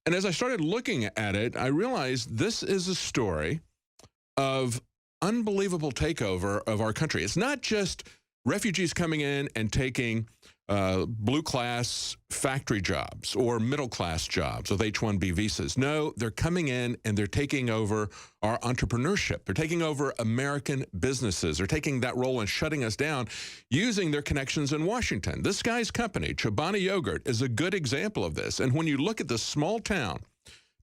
And as I started looking at it, I realized this is a story of unbelievable takeover of our country. It's not just refugees coming in and taking blue-class factory jobs or middle-class jobs with H-1B visas. No, they're coming in and they're taking over our entrepreneurship. They're taking over American businesses. They're taking that role and shutting us down using their connections in Washington. This guy's company, Chobani Yogurt, is a good example of this. And when you look at the small town,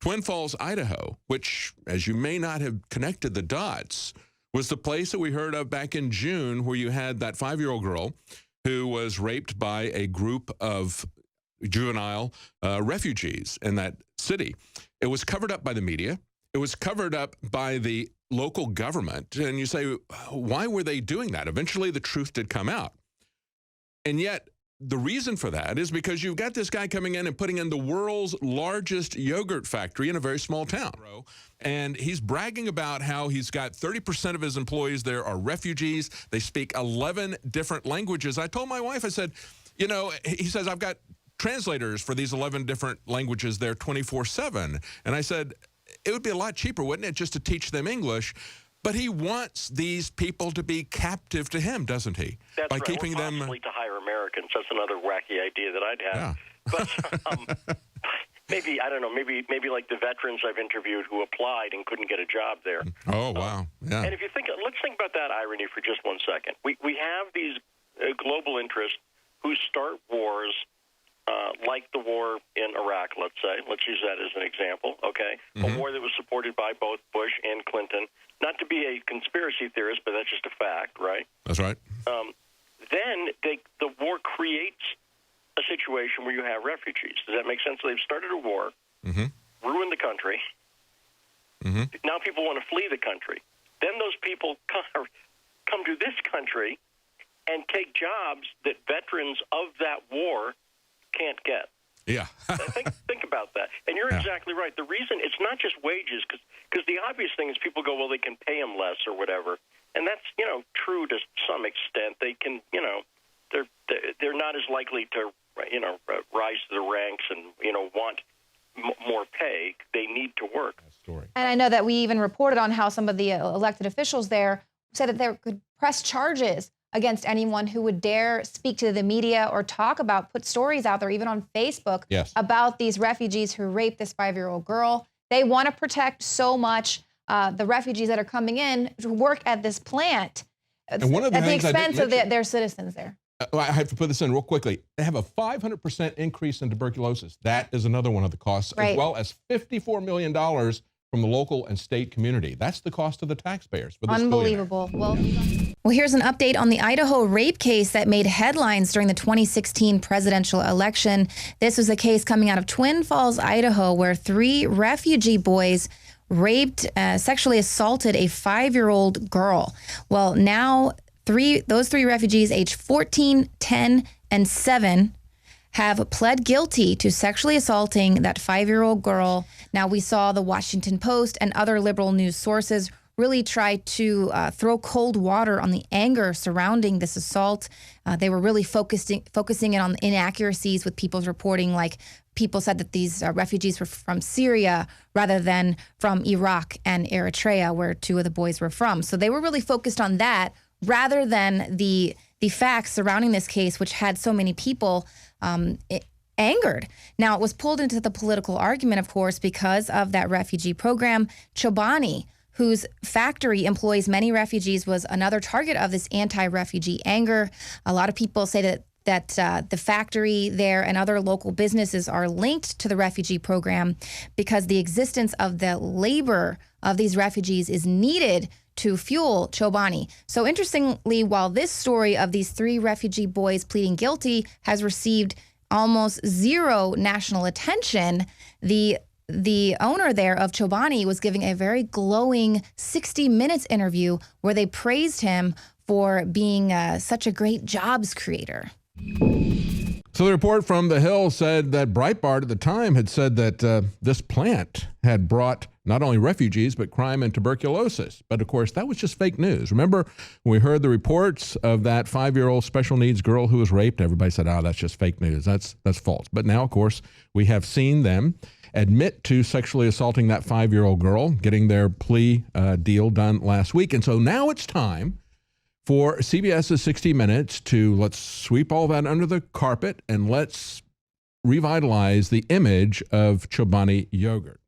Twin Falls, Idaho, which, as you may not have connected the dots, was the place that we heard of back in June where you had that 5-year-old girl who was raped by a group of juvenile refugees in that city. It was covered up by the media. It was covered up by the local government. And you say, why were they doing that? Eventually, the truth did come out. And yet, the reason for that is because you've got this guy coming in and putting in the world's largest yogurt factory in a very small town. And he's bragging about how he's got 30% of his employees there are refugees. They speak 11 different languages. I told my wife, I said, you know, he says, I've got translators for these 11 different languages there 24/7. And I said, it would be a lot cheaper, wouldn't it, just to teach them English? But he wants these people to be captive to him, doesn't he? That's by right. keeping them to hire Americans. That's another wacky idea that I'd have. Yeah. But maybe, I don't know, maybe like the veterans I've interviewed who applied and couldn't get a job there. Oh, wow. Yeah. And if you think, let's think about that irony for just 1 second. We have these global interests who start wars like the war in Iraq, let's say. Let's use that as an example, okay? A war that was supported by both Bush and Clinton. Not to be a conspiracy theorist, but that's just a fact, right? That's right. Then the war creates a situation where you have refugees. Does that make sense? So they've started a war, ruined the country. Now people want to flee the country. Then those people come to this country and take jobs that veterans of that war can't get. Yeah. think about that. And you're exactly right. The reason it's not just wages, because the obvious thing is people go, well, they can pay them less or whatever. And that's, you know, true to some extent. They can, you know, they're not as likely to, you know, rise to the ranks and, you know, want more pay. They need to work. And I know that we even reported on how some of the elected officials there said that they could press charges against anyone who would dare speak to the media or talk about, put stories out there, even on Facebook, about these refugees who raped this 5-year-old girl. They want to protect so much the refugees that are coming in to work at this plant and one of the at the expense of their citizens there. I have to put this in real quickly. They have a 500% increase in tuberculosis. That is another one of the costs, as well as $54 million from the local and state community. That's the cost of the taxpayers for this Unbelievable. Well, here's an update on the Idaho rape case that made headlines during the 2016 presidential election. This was a case coming out of Twin Falls, Idaho, where 3 refugee boys raped, sexually assaulted a 5-year-old girl. Well, now those 3 refugees, aged 14, 10, and 7, have pled guilty to sexually assaulting that 5-year-old girl. Now, we saw the Washington Post and other liberal news sources really try to throw cold water on the anger surrounding this assault. They were really focusing in on the inaccuracies with people's reporting, like people said that these refugees were from Syria rather than from Iraq and Eritrea, where 2 of the boys were from. So they were really focused on that rather than the facts surrounding this case, which had so many people angered. Now, it was pulled into the political argument, of course, because of that refugee program. Chobani, whose factory employs many refugees, was another target of this anti-refugee anger. A lot of people say that the factory there and other local businesses are linked to the refugee program because the existence of the labor of these refugees is needed to fuel Chobani. So interestingly, while this story of these 3 refugee boys pleading guilty has received almost 0 national attention, the owner there of Chobani was giving a very glowing 60 Minutes interview where they praised him for being such a great jobs creator. So the report from The Hill said that Breitbart at the time had said that this plant had brought not only refugees, but crime and tuberculosis. But of course, that was just fake news. Remember when we heard the reports of that 5-year-old special needs girl who was raped, everybody said, oh, that's just fake news. That's false. But now, of course, we have seen them. admit to sexually assaulting that 5-year-old girl, getting their plea deal done last week. And so now it's time for CBS's 60 Minutes to let's sweep all that under the carpet and let's revitalize the image of Chobani yogurt.